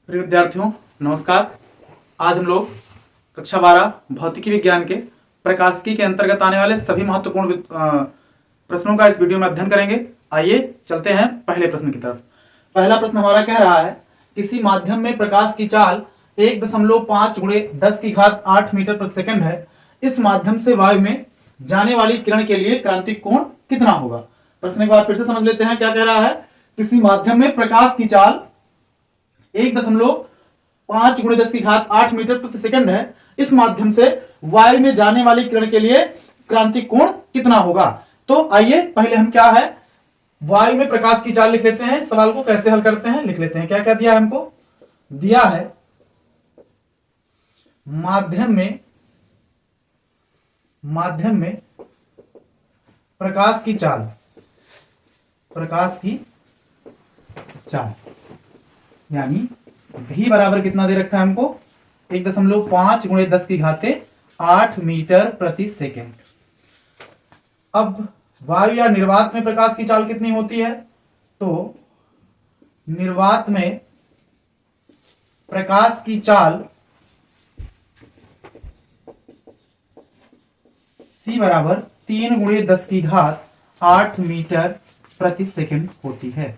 प्रिय विद्यार्थियों, नमस्कार। आज हम लोग कक्षा 12 भौतिकी विज्ञान के प्रकाशिकी के अंतर्गत आने वाले सभी महत्वपूर्ण प्रश्नों का इस वीडियो में अध्ययन करेंगे। आइए चलते हैं पहले प्रश्न की तरफ। पहला प्रश्न हमारा कह रहा है, किसी माध्यम में प्रकाश की चाल 1.5 × 10⁸ मीटर प्रति सेकंड है। इस माध्यम से वायु में जाने वाली किरण के लिए क्रांतिक कोण कितना होगा। प्रश्न एक बार फिर से समझ लेते हैं। क्या कह रहा है, किसी माध्यम में प्रकाश की चाल 1.5 × 10⁸ मीटर प्रति सेकंड है। इस माध्यम से वायु में जाने वाली किरण के लिए क्रांतिक कोण कितना होगा। तो आइए पहले हम क्या है, वायु में प्रकाश की चाल लिख लेते हैं। सवाल को कैसे हल करते हैं लिख लेते हैं। क्या क्या दिया है हमको, दिया है माध्यम में प्रकाश की चाल यानी भी बराबर कितना दे रखा है हमको, 1.5 × 10⁸ मीटर प्रति सेकेंड। अब वायु या निर्वात में प्रकाश की चाल कितनी होती है, तो निर्वात में प्रकाश की चाल C बराबर 3 × 10⁸ मीटर प्रति सेकेंड होती है।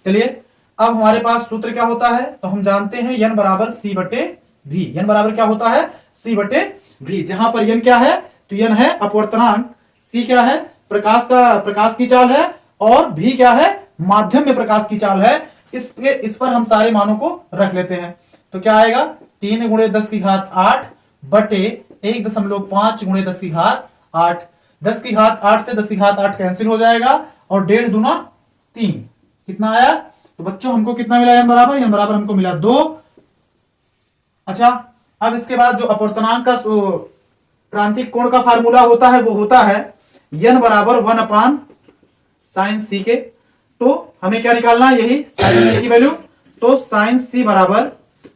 चलिए अब हमारे पास सूत्र क्या होता है, तो हम जानते हैं n बराबर C/v। n बराबर क्या होता है, C/v। जहां पर n क्या है, तो n है अपवर्तनांक, C क्या है, प्रकाश की चाल है, और v क्या है, माध्यम में प्रकाश की चाल है। इस पर हम सारे मानों को रख लेते हैं। तो क्या आएगा, 3 × 10⁸ बटे 1.5 × 10⁸। 10⁸ से 10⁸ कैंसिल हो जाएगा और 1.5 दूना 3, कितना आया। तो बच्चों हमको कितना मिला, n बराबर हमको मिला 2। अच्छा, अब इसके बाद जो अपवर्तनांक का क्रांतिक कोण का फार्मूला होता है वो होता है n बराबर 1/sin c के। तो हमें क्या निकालना है, यही sin c की वैल्यू। तो sin c बराबर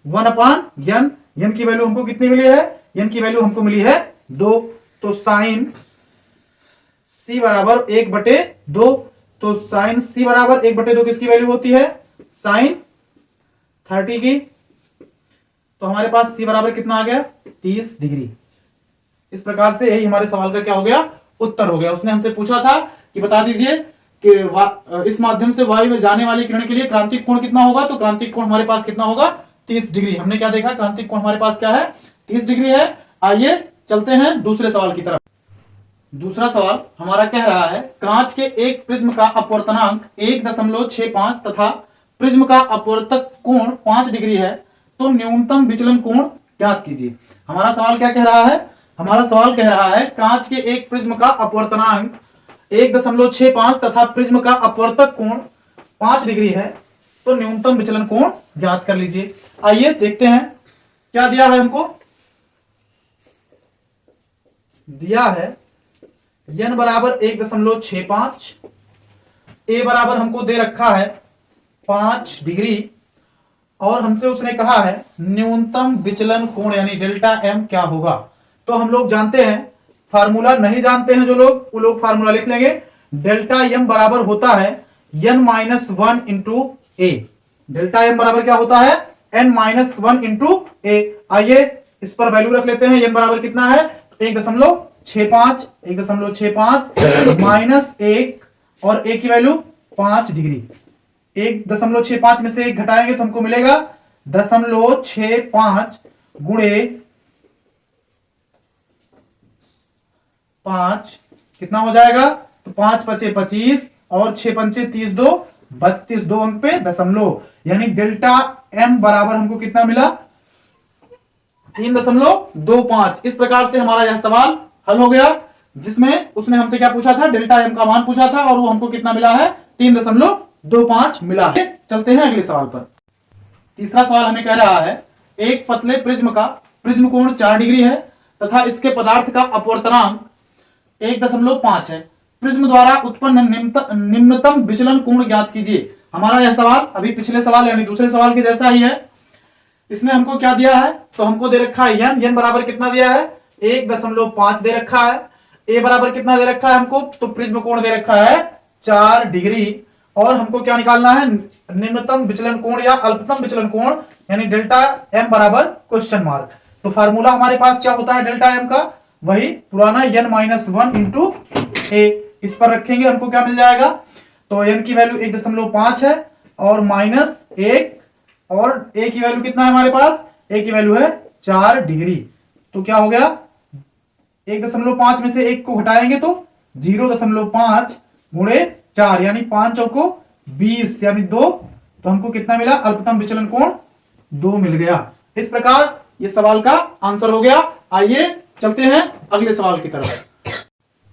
1/n। n की वैल्यू हमको कितनी मिली है, n की वैल्यू हमको मिली है 2। तो sin c बराबर 1/2। तो sin c बराबर 1/2 किसकी वैल्यू होती है, sin 30 की। तो हमारे पास c बराबर कितना आ गया, 30 डिग्री। इस प्रकार से यही हमारे सवाल का क्या हो गया, उत्तर हो गया। उसने हमसे पूछा था कि बता दीजिए कि इस माध्यम से वायु में जाने वाली किरण के लिए क्रांतिक कोण कितना होगा। तो क्रांतिक कोण हमारे पास कितना होगा, 30 डिग्री। हमने क्या देखा, क्रांतिक कोण हमारे पास क्या है, 30 डिग्री है। आइए चलते हैं दूसरे सवाल की तरफ। दूसरा सवाल हमारा कह रहा है, कांच के एक प्रिज्म का अपवर्तनांक 1.65 तथा प्रिज्म का अपवर्तक कोण 5 डिग्री है, तो न्यूनतम विचलन कोण ज्ञात कीजिए। हमारा सवाल क्या कह रहा है, हमारा सवाल कह रहा है कांच के एक प्रिज्म का अपवर्तनांक 1.65 तथा प्रिज्म का अपवर्तक कोण 5 डिग्री है, तो न्यूनतम विचलन कोण ज्ञात कर लीजिए। आइए देखते हैं क्या दिया है हमको। दिया है n बराबर 1.65, a बराबर हमको दे रखा है 5 डिग्री, और हमसे उसने कहा है न्यूनतम विचलन कोण यानी डेल्टा m क्या होगा। तो हम लोग जानते हैं, फार्मूला नहीं जानते हैं जो लोग, वो लोग फार्मूला लिख लेंगे। डेल्टा m बराबर होता है n-1 × a। डेल्टा m बराबर क्या होता है, n-1 × a। आइए इस पर वैल्यू रख लेते हैं। n बराबर कितना है, 1.65 माइनस 1 और a की वैल्यू 5 डिग्री। 1.65 में से 1 घटाएंगे तो हमको मिलेगा 0.65 गुणे 5, कितना हो जाएगा, तो 5 × 5 = 25 और 6 × 5 = 30, 2 32, 2 अंक पे दशमलव, यानी डेल्टा m बराबर हमको कितना मिला, 3.25। इस प्रकार से हमारा यह सवाल हल हो गया, जिसमें उसने हमसे क्या पूछा था, डेल्टा m का मान पूछा था, और वो हमको कितना मिला है, 3.25 मिला है। चलते हैं अगले सवाल पर। तीसरा सवाल हमें कह रहा है, एक पतले प्रिज्म का प्रिज्म कोण 4 डिग्री है तथा इसके पदार्थ का अपवर्तनांक 1.5 है। प्रिज्म द्वारा उत्पन्न निम्नतम विचलन कोण ज्ञात कीजिए। हमारा यह सवाल अभी पिछले सवाल यानी दूसरे सवाल के जैसा ही है। इसमें हमको क्या दिया है, तो हमको दे रखा है n बराबर कितना दिया है, 1.5 दे रखा है। a बराबर कितना दे रखा है हमको, तो प्रिज्म कोण दे रखा है 4 डिग्री, और हमको क्या निकालना है, निम्नतम विचलन कोण या अल्पतम विचलन कोण, यानी डेल्टा एम बराबर क्वेश्चन मार्क। तो फार्मूला हमारे पास क्या होता है डेल्टा एम का, वही पुराना n-1 इंटू ए, इस पर रखेंगे हमको क्या मिल जाएगा, तो n की वैल्यू 1.5 है और -1, और a की वैल्यू कितना है हमारे पास, a की वैल्यू है 4 डिग्री। तो क्या हो गया, 1.5 में से 1 को घटाएंगे तो 0.5 गुणे 4 यानी 5 चौको 20 यानी 2, तो हमको कितना मिला, अल्पतम विचलन कोण 2 मिल गया। इस प्रकार ये सवाल का आंसर हो गया। आइए चलते हैं अगले सवाल की तरफ।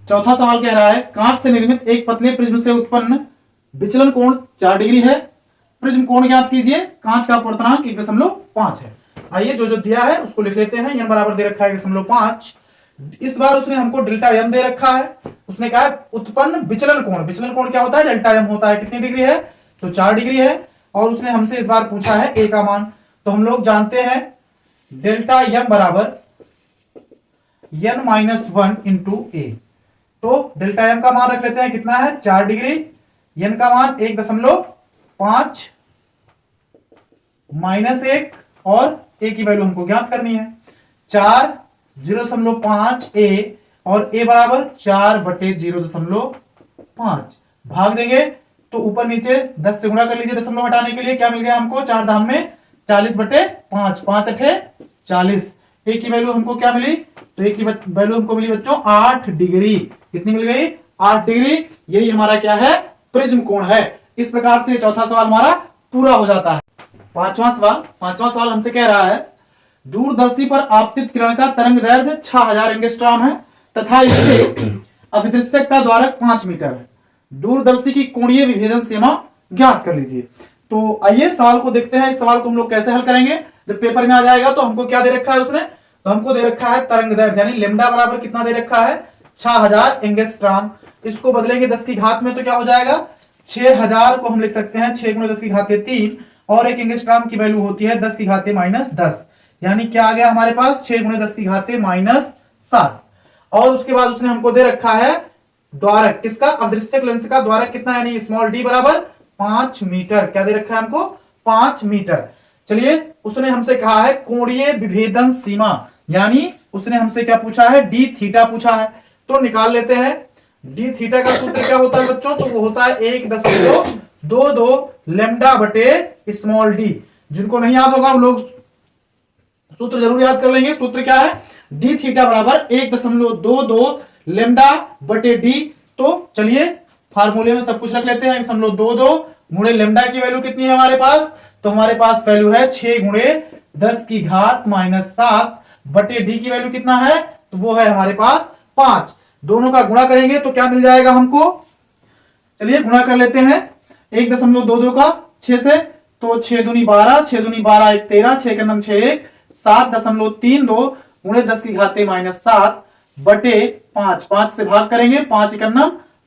चौथा सवाल कह रहा है, कांच से निर्मित एक पतले प्रिज्म से उत्पन्न विचलन कोण 4 डिग्री है, प्रिज्म कोण ज्ञात कीजिए, कांच का अपवर्तनांक 1.5 है। आइए जो जो दिया है उसको लिख लेते हैं। n बराबर दे रखा है 1.5, इस बार उसने हमको डेल्टा एम दे रखा है, उसने कहा है उत्पन्न विचलन कोण, विचलन कोण क्या होता है, डेल्टा एम होता है, कितनी डिग्री है, तो 4 डिग्री है, और उसने हमसे इस बार पूछा है ए का मान। तो हम लोग जानते हैं डेल्टा एम बराबर n-1 इंटू ए, तो डेल्टा एम का मान रख लेते हैं, कितना है 4 डिग्री, n का मान 1.5 -1 और a की वैल्यू हमको ज्ञात करनी है, 4 0.5 a और a बराबर 4/0.5, भाग देंगे तो ऊपर नीचे 10 से गुणा कर लीजिए, दशमलव हटाने के लिए क्या मिल गया हमको, 4 धाम में 40/5, 5 अठे 40, a की वैल्यू हमको क्या मिली, तो a की वैल्यू हमको मिली बच्चों 8 डिग्री, कितनी मिल गई, 8 डिग्री। यही हमारा क्या है, प्रिज्म कोण है। इस प्रकार से चौथा सवाल हमारा पूरा हो जाता है। पांचवा सवाल हमसे कह रहा है, दूरदर्शी पर आपतित किरण का तरंग दैर्ध्य 6000 एंगस्ट्रॉम है तथा इसके अभिदृश्यक का द्वारक 5 मीटर है, दूरदर्शी की कोणीय विभेदन सीमा ज्ञात कर लीजिए। तो आइए सवाल को देखते हैं, इस सवाल को हम लोग कैसे हल करेंगे, जब पेपर में आ जाएगा तो हमको क्या दे रखा है उसने, तो हमको दे रखा है तरंग दैर्ध्य यानी लेमडा बराबर कितना दे रखा है, 6000 एंगस्ट्रॉम, इसको बदलेंगे 10 की घात में तो क्या हो जाएगा, 6000 को हम लिख सकते हैं 6 × 10 की घात 3, और एक एंगस्ट्रॉम की वैल्यू होती है 10 की घात -10, यानी क्या आ गया हमारे पास 6 × 10 की घात -7, और उसके बाद उसने हमको दे रखा है द्वारक, किसका, अदृश्यक लेंस का द्वारक कितना, यानी स्मॉल d बराबर 5 मीटर, क्या दे रखा है हमको 5 मीटर। चलिए उसने हमसे कहा है कोणीय विभेदन सीमा, यानी उसने हमसे क्या पूछा है, d थीटा पूछा है, तो निकाल लेते हैं। d थीटा का सूत्र क्या होता है बच्चों, तो वो होता है 1.22 लेमडा बटे स्मॉल d। जिनको नहीं याद होगा वो लोग सूत्र जरूर याद कर लेंगे। सूत्र क्या है, d थीटा बराबर 1.22 लेमडा बटे d। तो चलिए फार्मूले में सब कुछ रख लेते हैं, 1.22 गुणे लेमडा की वैल्यू कितनी है हमारे पास, तो हमारे पास वैल्यू है 6 × 10 की घात -7 बटे d की वैल्यू कितना है, तो वो है हमारे पास 5। दोनों का गुणा करेंगे तो क्या मिल जाएगा हमको, चलिए गुणा कर लेते हैं 1.22 का 6 से, तो 6 दूनी 12, 6 दूनी 12 1 13, 6 का 6 1, 7.32 गुणे 10 की घात -7 बटे 5, 5 से भाग करेंगे, 5 एकम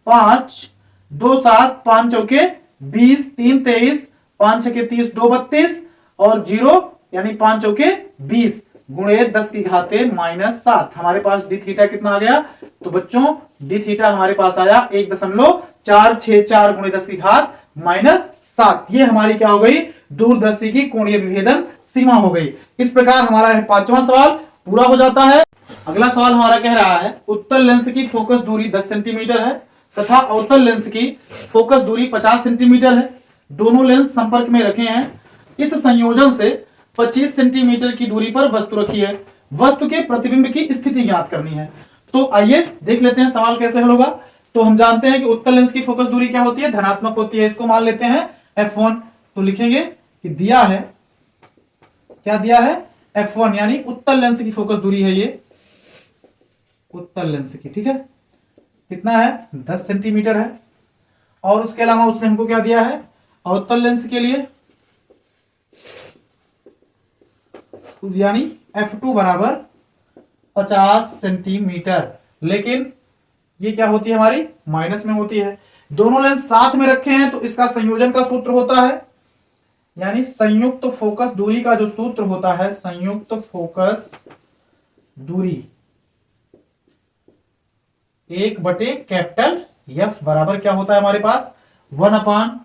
5, 2 7, 5 चौके 20, 3 23, 5 छके 30, 2 32 और 0 यानी 5 चौके 20 गुणे 10 की घात -7। हमारे पास डी थीटा कितना आ गया, तो बच्चों डी थीटा हमारे पास आया 1.464 गुणे 10 की घात -7। ये हमारी क्या हो गई, दूरदर्शी की कोणीय विभेदन सीमा हो गई। इस प्रकार हमारा पांचवा सवाल पूरा हो जाता है। अगला सवाल हमारा कह रहा है, उत्तल लेंस की फोकस दूरी 10 सेंटीमीटर है तथा अवतल लेंस की फोकस दूरी 50 सेंटीमीटर है, दोनों लेंस संपर्क में रखे हैं, इस संयोजन से 25 सेंटीमीटर की दूरी पर वस्तु रखी है, वस्तु के प्रतिबिंब की स्थिति ज्ञात करनी है। तो आइए देख लेते हैं सवाल कैसे हल होगा। तो हम जानते हैं कि उत्तल लेंस की फोकस दूरी क्या होती है, धनात्मक होती है, इसको मान लेते हैं f1। तो लिखेंगे कि दिया है, क्या दिया है, f1 यानी उत्तल लेंस की फोकस दूरी है ये, उत्तल लेंस की, ठीक है, कितना है 10 सेंटीमीटर है। और उसके अलावा उसने हमको क्या दिया है, अवतल लेंस के लिए यानी f2 बराबर 50 सेंटीमीटर, लेकिन ये क्या होती है हमारी माइनस में होती है। दोनों लेंस साथ में रखे हैं तो इसका संयोजन का सूत्र होता है, यानी संयुक्त फोकस दूरी का जो सूत्र होता है, संयुक्त फोकस दूरी 1/F बराबर क्या होता है हमारे पास 1/√2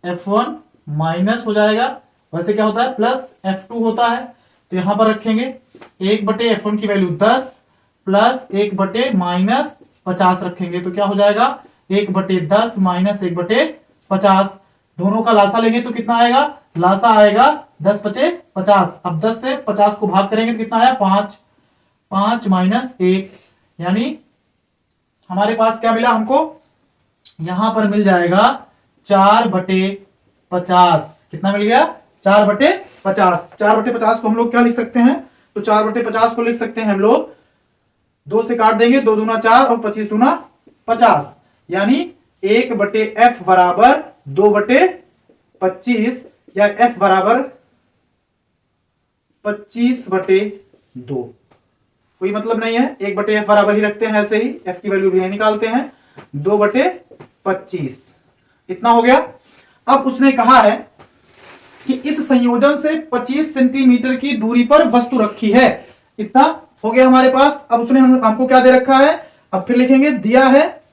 F1 माइनस हो जाएगा, वैसे क्या होता है प्लस F2 होता है, तो यहां पर रखेंगे 1/F1 की वैल्यू 10 प्लस 1/- 50 रखेंगे, तो क्या हो जाएगा 1/10 माइनस 1/50। दोनों का लासा लेंगे तो कितना आएगा, लासा आएगा 10×5=50। अब 10 से 50 को भाग करेंगे तो कितना आया 5, 5 माइनस 1, यानी हमारे पास क्या मिला हमको, यहां पर मिल जाएगा 4/50। कितना मिल गया 4/50। 4/50 को हम लोग क्या लिख सकते हैं, तो 4/50 को लिख सकते हैं हम लोग 2 से काट देंगे, 2 दूना 4 और 25 दूना 50, यानी 1/f बराबर 2/25 या f बराबर 25/2। कोई मतलब नहीं है, 1/f बराबर ही रखते हैं, ऐसे ही f की वैल्यू भी नहीं निकालते हैं। 2/25 इतना हो गया। अब उसने कहा है कि इस संयोजन से 25 सेंटीमीटर की दूरी पर वस्तु रखी है, इतना हो गया हमारे पास। अब उसने हमको क्या दे रखा है, अब फिर लिखेंगे दिया है,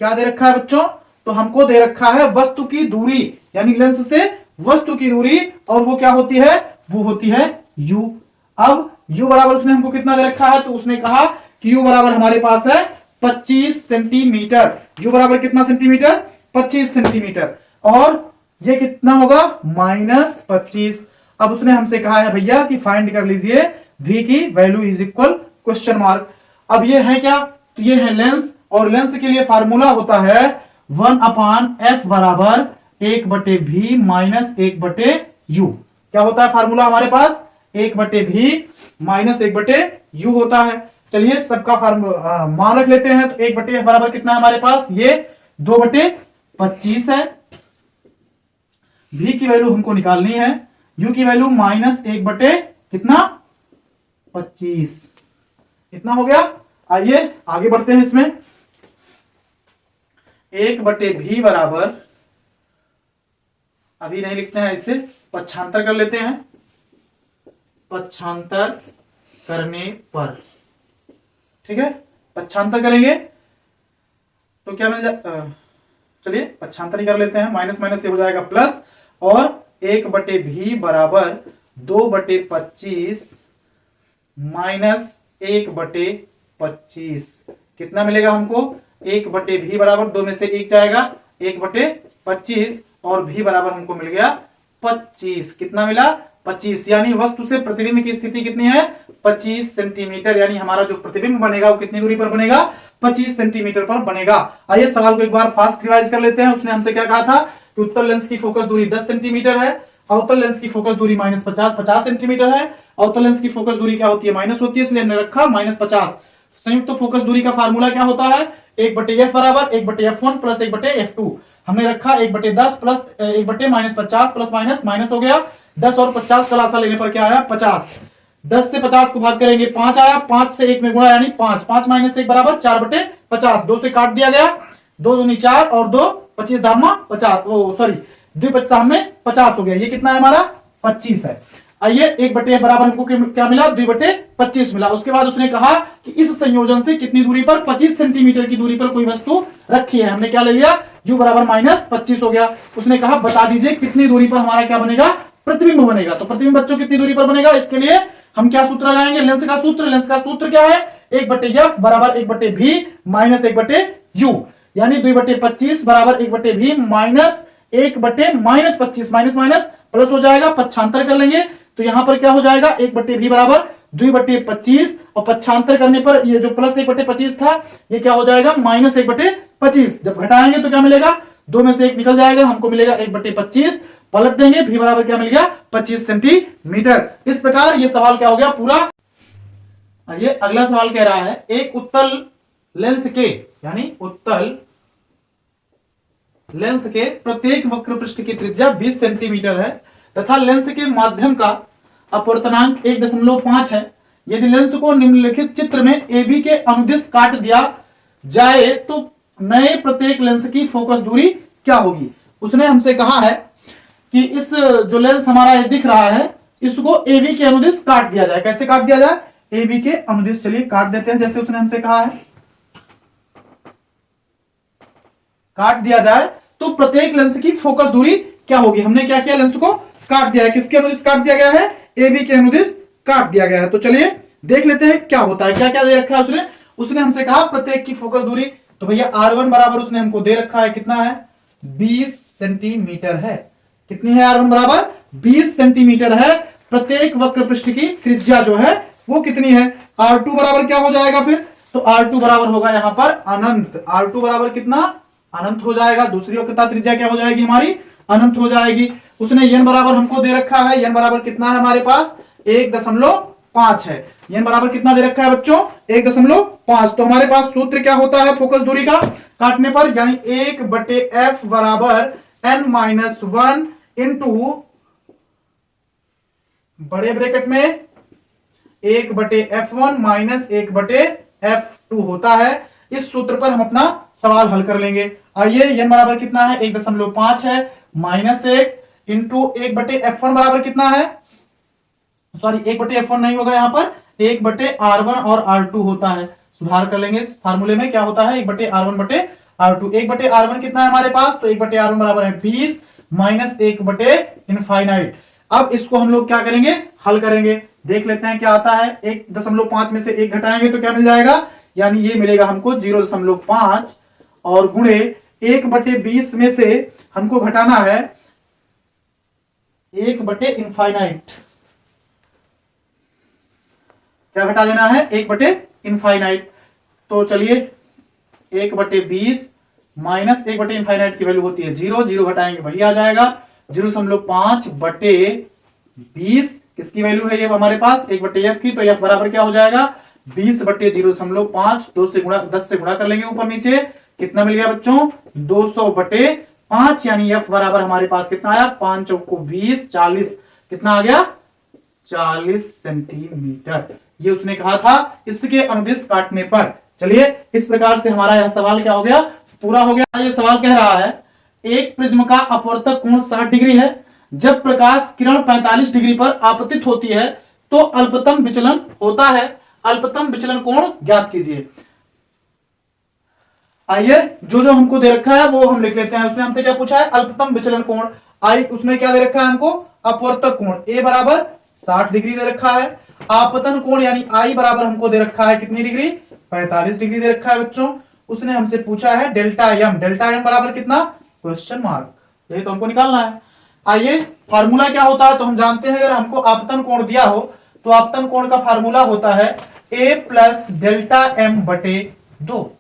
क्या दे रखा है बच्चों, तो हमको दे रखा है वस्तु की दूरी, यानी लेंस से वस्तु की दूरी, और वो क्या होती है, वो होती है u। अब u बराबर उसने हमको कितना दे रखा है, तो उसने कहा कि u बराबर हमारे पास है 25 सेंटीमीटर। u बराबर कितना सेंटीमीटर, 25 सेंटीमीटर, और ये कितना होगा -25। अब उसने हमसे कहा है भैया कि फाइंड कर लीजिए v की value is equal question mark. अब ये है क्या, तो ये है लेंस, और लेंस के लिए फार्मूला होता है 1/f बराबर 1/v माइनस 1/u। क्या होता है फार्मूला हमारे पास, 1/v माइनस 1/u होता है। चलिए सबका फार्मूला मान रख लेते हैं, तो 1/f बराबर कितना है हमारे पास, ये 2/25 है। v की वैल्यू हमको निकालनी है, u की वैल्यू कितना 25, इतना हो गया। आइए आगे बढ़ते हैं इसमें, 1/v बराबर, अभी नहीं लिखते हैं, इससे पक्षांतर कर लेते हैं, पक्षांतर करने पर, ठीक है, पक्षांतर करेंगे तो क्या मिल जाए, चलिए पक्षांतर ही कर लेते हैं, माइनस माइनस से हो जाएगा प्लस, और 1/v बराबर 2/25 माइनस 1/25 कितना मिलेगा हमको, 1/v बराबर 2 में से 1 जाएगा, 1/25, और v बराबर हमको मिल गया 25। कितना मिला 25, यानी वस्तु से प्रतिबिंब की स्थिति कितनी है 25 सेंटीमीटर, यानी हमारा जो प्रतिबिंब बनेगा वो कितनी दूरी पर बनेगा 25 सेंटीमीटर पर बनेगा। आइए सवाल को एक बार फास्ट रिवाइज कर लेते हैं। उसने हमसे क्या कहा था कि उत्तल लेंस की फोकस दूरी 10 सेंटीमीटर है, अवतल लेंस की फोकस दूरी -50 सेंटीमीटर है। अवतल लेंस की फोकस दूरी क्या होती है, माइनस होती है, इसलिए हमने रखा -50। संयुक्त फोकस दूरी का फार्मूला क्या होता है, 1/f बराबर 1/f1 प्लस 1/f2। हमने रखा 1/10 प्लस 1/-50 प्लस माइनस माइनस हो गया, 10 और 50 का लासा लेने पर क्या आया 50। 10 से 50 को भाग करेंगे 5 आया, 5 से 1 में गुणा यानी 5, 5 माइनस 1 बराबर 4/50। 2 से काट दिया गया, 2 दूनी 4 और 2 25 धामा 50, वो सॉरी 2 25 में 50 हो गया, ये कितना है हमारा 25 है। आइए 1/f बराबर हमको क्या मिला 2/25 मिला। उसके बाद उसने कहा कि इस संयोजन से कितनी दूरी पर 25 सेंटीमीटर की दूरी पर कोई वस्तु रखी है, हमने क्या ले लिया u बराबर -25 हो गया। उसने कहा बता दीजिए कितनी दूरी पर हमारा क्या बनेगा प्रतिबिंब बनेगा। तो प्रतिबिंब बच्चों कितनी दूरी पर बनेगा, इसके लिए हम क्या सूत्र लगाएंगे, लेंस का सूत्र। लेंस का सूत्र क्या है 1/f बराबर 1/v माइनस 1/u, यानी 2/25 बराबर 1/v minus 1/-25, minus minus plus हो जाएगा, पक्षांतर कर लेंगे तो यहां पर क्या हो जाएगा 1/v बराबर 2/25, और पक्षांतर करने पर ये जो प्लस 1/25 था ये क्या हो जाएगा -1/25। जब घटाएंगे तो क्या मिलेगा, 2 में से 1 निकल जाएगा, हमको मिलेगा 1/25। पलट देंगे, v बराबर क्या मिल गया 25 सेंटीमीटर। इस प्रकार ये सवाल क्या हो गया पूरा। ये अगला सवाल कह रहा है एक उत्तल लेंस के, यानी उत्तल लेंस के प्रत्येक वक्र पृष्ठ की त्रिज्या 20 सेंटीमीटर है तथा लेंस के माध्यम का अपवर्तनांक 1.5 है। यदि लेंस को निम्नलिखित चित्र में AB के अनुदिश काट दिया जाए तो नए प्रत्येक लेंस की फोकस दूरी क्या होगी। उसने हमसे कहा है कि इस जो लेंस हमारा दिख रहा है इसको AB के अनुदिश काट दिया जाए। कैसे काट दिया जाए, AB के अनुदिश, चलिए काट देते हैं जैसे उसने हमसे कहा है, काट दिया जाए तो प्रत्येक लेंस की फोकस दूरी क्या होगी? हमने क्या किया, लेंस को काट दिया है। किसके अनुदिश काट दिया गया है? AB के अनुदिश काट दिया गया है। तो चलिए देख लेते हैं क्या होता है। क्या क्या दे रखा है उसने? उसने हमसे कहा प्रत्येक की फोकस दूरी, तो भैया R1 बराबर उसने हमको दे रखा है, कितना है? 20 सेंटीमीटर है। कितनी है? R1 बराबर 20 सेंटीमीटर है। प्रत्येक वक्र पृष्ठ की त्रिज्या जो है वो कितनी है? R2 बराबर क्या हो जाएगा फिर? तो R2 बराबर होगा यहां पर अनंत। R2 बराबर कितना? अनंत हो जाएगा। दूसरी वक्रता त्रिज्या क्या हो जाएगी हमारी? अनंत हो जाएगी। उसने n बराबर हमको दे रखा है, n बराबर कितना है हमारे पास? 1.5 है। n बराबर कितना दे रखा है बच्चों? 1.5। तो हमारे पास सूत्र क्या होता है फोकस दूरी का काटने पर? यानी 1/f बराबर n-1 इंटू बड़े ब्रैकेट में 1/f1 माइनस 1/f2 होता है। इस सूत्र पर हम अपना सवाल हल कर लेंगे। आइए, n बराबर कितना है? 1.5 है, माइनस 1 इंटू 1/f1 बराबर कितना है? सॉरी, 1/f1 नहीं होगा यहां पर, 1/r1 और r2 होता है। सुधार कर लेंगे इस फार्मूले में। क्या होता है? 1/r1/r2। 1/r1 कितना है हमारे पास? तो 1/r1 बराबर है 20 माइनस 1/इनफाइनाइट। अब इसको हम लोग क्या करेंगे? हल करेंगे। देख लेते हैं क्या आता है। 1.5 में से 1 घटाएंगे तो क्या मिल जाएगा? यानी ये मिलेगा हमको 0.5 और गुणे 1/20 में से हमको घटाना है 1/इनफाइनाइट। क्या घटा देना है? 1/इनफाइनाइट। तो चलिए 1/20 माइनस 1/इनफाइनाइट की वैल्यू होती है 0, 0 घटाएंगे वही आ जाएगा 0.5/20। किसकी वैल्यू है ये हमारे पास? 1/f की। तो f बराबर क्या हो जाएगा? 20/0.5। 10 से गुणा कर लेंगे ऊपर नीचे। कितना मिल गया बच्चों? 200/5। यानी f बराबर हमारे पास कितना आया? 5 चौको 20, 40। कितना आ गया? 40 सेंटीमीटर। ये उसने कहा था इसके अनुदिश काटने पर। चलिए, इस प्रकार से हमारा यह सवाल क्या हो गया? पूरा हो गया। ये सवाल कह रहा है एक प्रिज्म का अपवर्तक कोण 60 डिग्री है। जब प्रकाश किरण 45 डिग्री पर आपतित होती है तो अल्पतम विचलन होता है। अल्पतम विचलन कोण ज्ञात कीजिए। आइए, जो जो हमको दे रखा है वो हम लिख लेते हैं। उसने हमसे क्या पूछा है? अल्पतम विचलन कोण। उसने क्या दे रखा है हमको? अपवर्तक कोण ए बराबर 60 डिग्री दे रखा है। आपतन कोण यानी आई बराबर हमको दे रखा है कितनी डिग्री? 45 डिग्री दे रखा है बच्चों। उसने हमसे पूछा है डेल्टा एम। डेल्टा एम बराबर कितना? Question mark. यही तो हमको निकालना है। आइए, फार्मूला क्या होता है तो हम जानते हैं। अगर हमको आपतन कोण दिया हो तो आपतन कोण का फार्मूला होता है a प्लस डेल्टा एम बटे 2।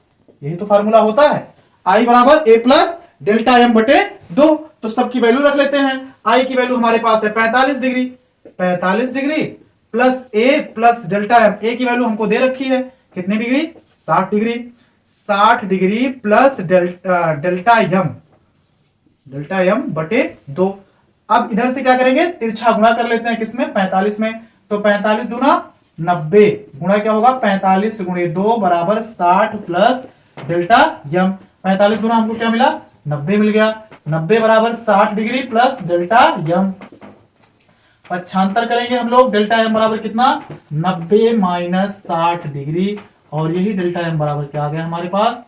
यही तो फार्मूला होता है। आई बराबर a प्लस डेल्टा एम बटे 2। तो सबकी वैल्यू रख लेते हैं। आई की वैल्यू हमारे पास है 45 degree. 45 degree plus a plus delta M. A की वैल्यू हमको दे रखी है कितनी degree? 60 degree. 60 degree plus delta M बटे 2। अब इधर से क्या करेंगे? तिरछा गुणा कर लेते हैं किसमें? 45 में। तो 45 दूना 90 गुणा क्या होगा? 45 गुणे 2 बराबर 60 प्लस डेल्टा एम। 45 दूना हमको क्या मिला? 90 मिल गया। 90 बराबर 60 डिग्री प्लस डेल्टा एम। पक्षांतर करेंगे हम लोग। डेल्टा एम बराबर कितना? 90 माइनस 60 डिग्री। और यही डेल्टा एम बराबर क्या आ गया हमारे पास?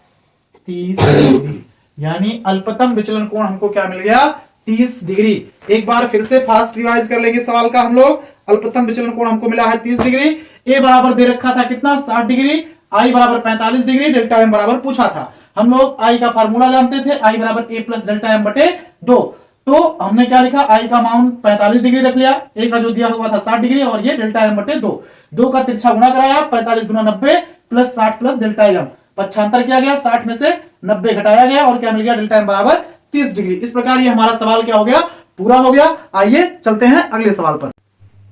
30 डिग्री। यानी अल्पतम विचलन कोण हमको क्या मिल गया? 30 डिग्री। एक बार फिर से फास्ट रिवाइज कर लेंगे सवाल का हम लोग। अल्पतम विचलन कोण हमको मिला है 30 डिग्री। ए बराबर दे रखा था कितना? 60 डिग्री। आई बराबर 45 डिग्री। डेल्टा एम बराबर पूछा था। हम लोग आई का फार्मूला जानते थे, आई बराबर ए प्लस डेल्टा एम बटे 2। तो हमने क्या लिखा? आई का मान 45 डिग्री रख लिया। ए का जो दिया हुआ था 60 डिग्री और ये डेल्टा एम बटे 2। 2 का तिरछा गुणा कराया। 45 दूना 90 प्लस 60 प्लस डेल्टा एम। पक्षांतर किया गया। 60 में से 90 घटाया गया और क्या मिल गया? डेल्टा एम बराबर 30 डिग्री। इस प्रकार ये हमारा सवाल क्या हो गया? पूरा हो गया। आइए चलते हैं अगले सवाल पर।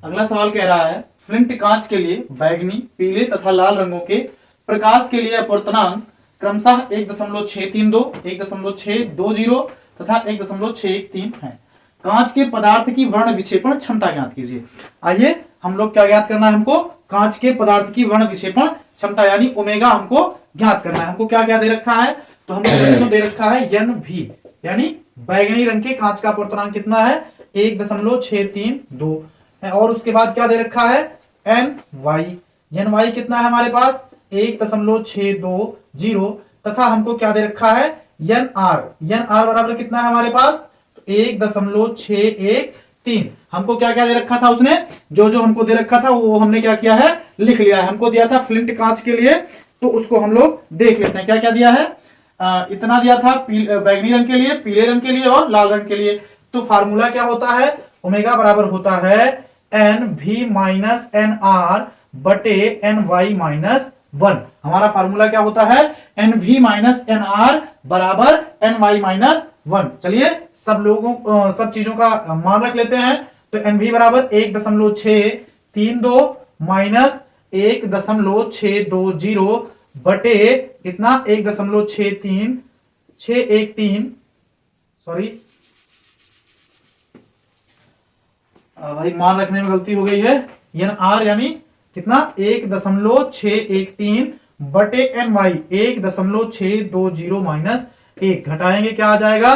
अगला सवाल कह रहा है फ्लिंट कांच के लिए बैगनी, पीले तथा लाल रंगों के प्रकाश के लिए अपवर्तनांक क्रमशः 1.632, 1.620 तथा 1.613 है। कांच के पदार्थ की वर्ण विक्षेपण क्षमता ज्ञात कीजिए। आइए, हम लोग क्या ज्ञात करना है हमको? कांच के पदार्थ की वर्ण विक्षेपण क्षमता यानी ओमेगा हमको ज्ञात करना है। हमको क्या क्या दे रखा है? तो हमको दे रखा है एन भी, यानी बैगनी रंग के कांच का अपवर्तनांक कितना है? 1.632 है। और उसके बाद क्या दे रखा है? एन वाई कितना है हमारे पास? 1.620 तथा हमको क्या दे रखा है? एन आर बराबर कितना है हमारे पास, तो 1.613। हमको क्या क्या दे रखा था उसने, जो जो हमको दे रखा था वो हमने क्या किया है, लिख लिया है। हमको दिया था फ्लिंट कांच के लिए, तो उसको हम लोग देख लेते हैं क्या क्या दिया है। इतना दिया था बैगनी रंग के लिए, पीले रंग के लिए और लाल रंग के लिए। तो फार्मूला क्या होता है, ओमेगा बराबर होता है N V minus N R बटे एन वाई माइनस 1। हमारा फार्मूला क्या होता है, N V minus N R बराबर एन वाई माइनस 1। चलिए सब चीजों का मान रख लेते हैं। तो एन वी बराबर 1.632 माइनस 1.620 बटे कितना 1.613 सॉरी भाई मान रखने में गलती हो गई है। एन आर यानी कितना 1.613 बटे एन वाई 1.620 माइनस 1। घटाएंगे क्या आ जाएगा,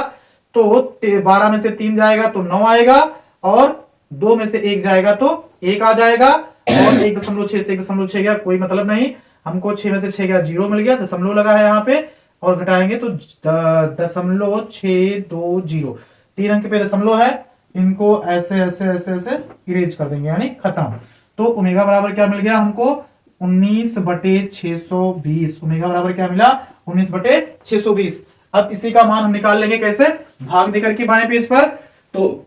तो 12 में से 3 जाएगा तो 9 आएगा, और 2 में से 1 जाएगा तो 1 आ जाएगा, और 1.6 से 1.6 गया कोई मतलब नहीं, हमको 6 में से 6 गया 0 मिल गया, दशमलव लगा है यहाँ पे, और घटाएंगे तो 0.620। 3 अंक पे दशमलव है, इनको ऐसे ऐसे ऐसे ऐसे इरेज कर देंगे यानी खत्म। तो ओमेगा बराबर क्या मिल गया हमको 19/620। ओमेगा बराबर क्या मिला 19/620। अब इसी का मान हम निकाल लेंगे कैसे, भाग देकर के बाएं पेज पर। तो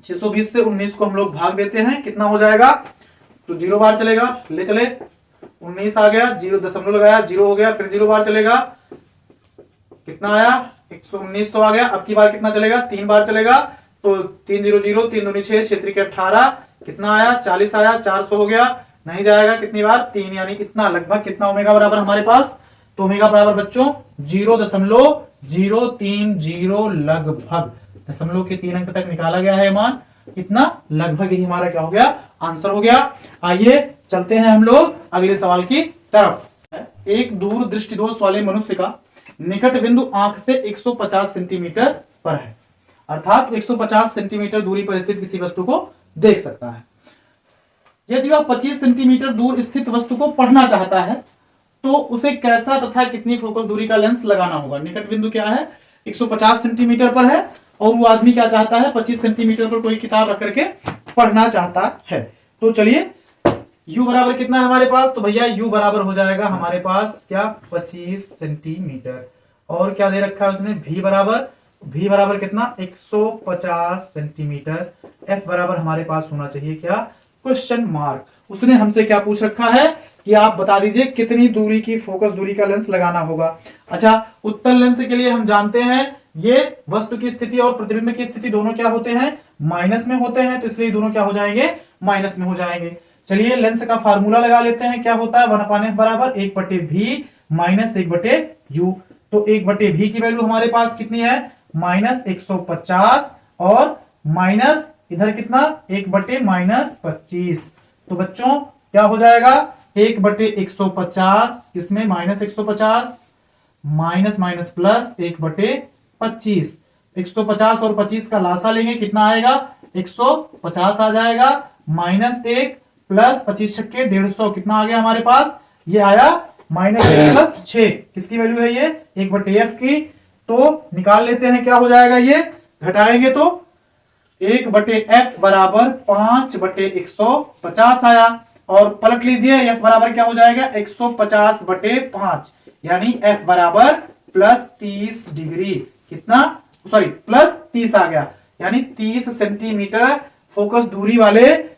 620 से 19 को हम लोग भाग देते हैं, कितना हो जाएगा, तो 0 बार चलेगा, ले चले 19 आ गया, 0 दशमलव लगाया 0 हो गया, फिर 0 बार चलेगा, कितना आया 119 आ गया। अब की बार कितना चलेगा, 3 बार चलेगा, तो 3 0 0 3 दूनी 6 6 3 18, कितना आया 40 आया, 400 हो गया, नहीं जाएगा कितनी बार 3, यानी इतना लगभग कितना ओमेगा बराबर हमारे पास, तो ओमेगा बराबर बच्चों 0.030 लगभग, दशमलव के 3 अंक तक निकाला गया है मान, इतना लगभग ही हमारा क्या हो गया, आंसर हो गया। आइए चलते हैं हम लोग अगले सवाल की तरफ। एक दूर दृष्टि दोष वाले मनुष्य का निकट बिंदु आंख से 150 सेंटीमीटर पर है, अर्थात 150 सेंटीमीटर दूरी पर स्थित किसी वस्तु को देख सकता है। यदि वह 25 सेंटीमीटर दूर स्थित वस्तु को पढ़ना चाहता है तो उसे कैसा तथा कितनी फोकस दूरी का लेंस लगाना होगा। निकट बिंदु क्या है 150 सेंटीमीटर पर है, और वो आदमी क्या चाहता है 25 सेंटीमीटर पर कोई किताब रख करके पढ़ना चाहता है। तो चलिए u बराबर कितना है हमारे पास, तो भैया u बराबर हो जाएगा हमारे पास क्या 25 सेंटीमीटर, और क्या दे रखा है उसने v बराबर कितना 150 सेंटीमीटर। f बराबर हमारे पास होना चाहिए क्या, क्वेश्चन मार्क। उसने हमसे क्या पूछ रखा है कि आप बता दीजिए कितनी दूरी की फोकस दूरी का लेंस लगाना होगा। अच्छा, उत्तल लेंस के लिए हम जानते हैं ये वस्तु की स्थिति और प्रतिबिंब की स्थिति दोनों क्या होते हैं, माइनस में होते हैं, तो इसलिए दोनों क्या हो जाएंगे, माइनस में हो जाएंगे। चलिए लेंस का फार्मूला लगा लेते हैं, क्या होता है 1/f बराबर 1/v माइनस 1/u। तो 1/v की वैल्यू हमारे पास कितनी है -150, और माइनस इधर कितना 1/-25। तो बच्चों क्या हो जाएगा 1/150, इसमें -150 माइनस माइनस प्लस 1/25। 150 और 25 का लासा लेंगे, कितना आएगा 150 आ जाएगा, -1 प्लस 25 छक्के 150, कितना आ गया हमारे पास, ये आया -1+6। किसकी वैल्यू है ये 1/f की। तो निकाल लेते हैं क्या हो जाएगा, ये घटाएंगे तो 1/f बराबर 5/150 आया, और पलट लीजिए f बराबर क्या हो जाएगा 150/5, यानी f बराबर +30 डिग्री, कितना सॉरी +30 आ गया, यानी 30 सेंटीमीटर फोकस दूरी वाले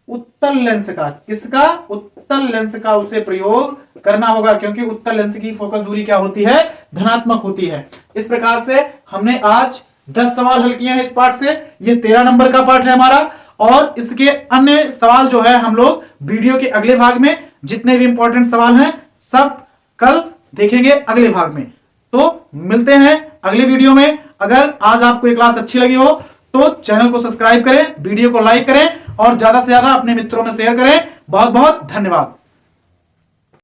उत्तल लेंस का, किसका उत्तल लेंस का उसे प्रयोग करना होगा, क्योंकि उत्तल लेंस की फोकस दूरी क्या होती है, धनात्मक होती है। इस प्रकार से हमने आज 10 सवाल हल किए हैं इस पार्ट से, ये 13 नंबर का पार्ट है हमारा, और इसके अन्य सवाल जो है हम लोग वीडियो के अगले भाग में, जितने भी इंपॉर्टेंट सवाल हैं सब कल देखेंगे अगले भाग में। तो मिलते हैं अगले वीडियो में। अगर आज आपको ये क्लास अच्छी लगी हो तो चैनल को सब्सक्राइब करें, वीडियो को लाइक करें, और ज्यादा से ज्यादा अपने मित्रों में शेयर करें। बहुत बहुत धन्यवाद।